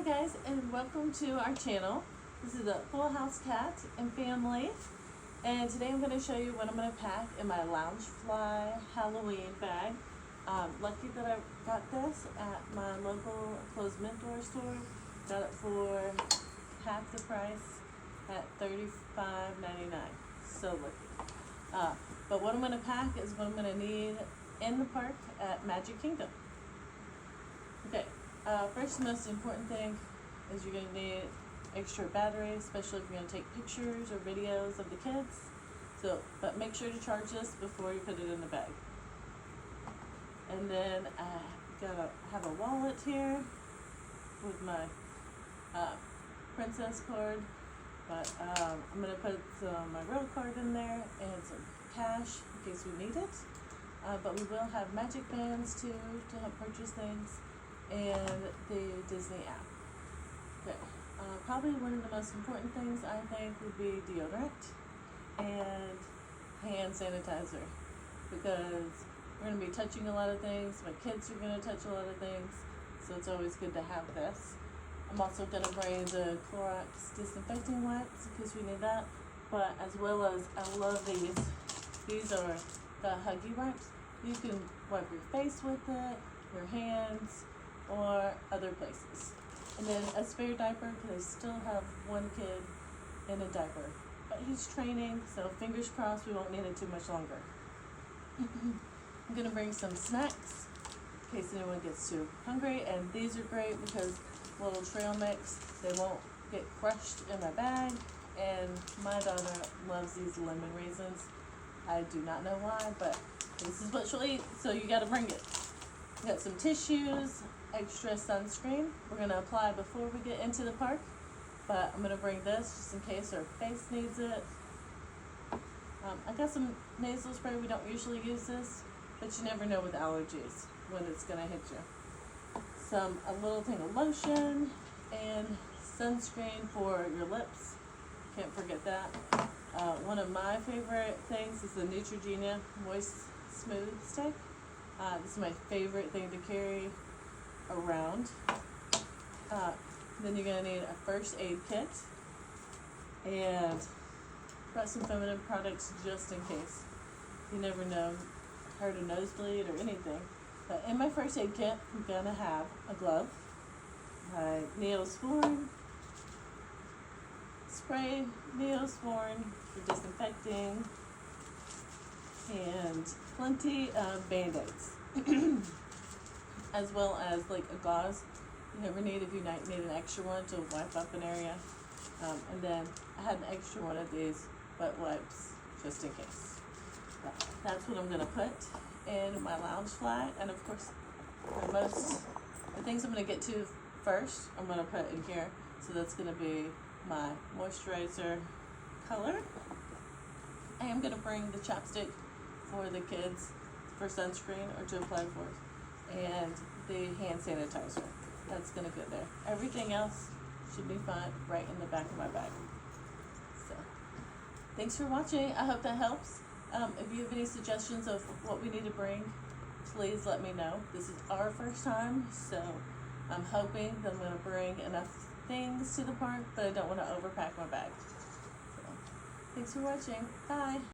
guys, and welcome to our channel. This is a Full House Cat and Family, and today I'm going to show you what I'm going to pack in my Loungefly Halloween bag. Lucky that I got this at my local closed mentor store. Got it for half the price at $35.99. So lucky. But what I'm going to pack is what I'm going to need in the park at Magic Kingdom. Okay. First, most important thing is you're going to need extra battery, especially if you're going to take pictures or videos of the kids. But make sure to charge this before you put it in the bag. And then I have a wallet here with my princess card, but I'm going to put my real card in there and some cash in case we need it. But we will have magic bands too to help purchase things, and the Disney app. Okay. Probably one of the most important things I think would be deodorant and hand sanitizer, because we're going to be touching a lot of things. My kids are going to touch a lot of things, so it's always good to have this. I'm also going to bring the Clorox disinfecting wipes in case we need that, but as well as, I love these. These are the Huggy wipes. You can wipe your face with it, your hands, or other places. And then a spare diaper, because I still have one kid in a diaper. But he's training, so fingers crossed we won't need it too much longer. I'm going to bring some snacks in case anyone gets too hungry. And these are great because little trail mix, they won't get crushed in my bag. And my daughter loves these lemon raisins. I do not know why, but this is what she'll eat, so you got to bring it. We got some tissues, extra sunscreen. We're going to apply before we get into the park, but I'm going to bring this just in case our face needs it. I got some nasal spray. We don't usually use this, but you never know with allergies when it's going to hit you. A little thing of lotion and sunscreen for your lips. Can't forget that. One of my favorite things is the Neutrogena Moist Smooth Stick. This is my favorite thing to carry around. Then you're going to need a first aid kit, and got some feminine products just in case. You never know, hurt a nosebleed or anything. But in my first aid kit, I'm going to have a glove, my Neosporin spray, Neosporin for disinfecting, and plenty of Band-Aids. As well as like a gauze you never need if you need an extra one to wipe up an area. And then I had an extra one of these wet wipes just in case. That's what I'm going to put in my Loungefly. And of course, the things I'm going to get to first, I'm going to put in here. So that's going to be my moisturizer color. I am going to bring the chapstick for the kids for sunscreen or to apply for, and the hand sanitizer. That's going to go there. Everything else should be fine right in the back of my bag. So, thanks for watching. I hope that helps. If you have any suggestions of what we need to bring, please let me know. This is our first time, so I'm hoping that I'm going to bring enough things to the park, but I don't want to overpack my bag. So, thanks for watching. Bye.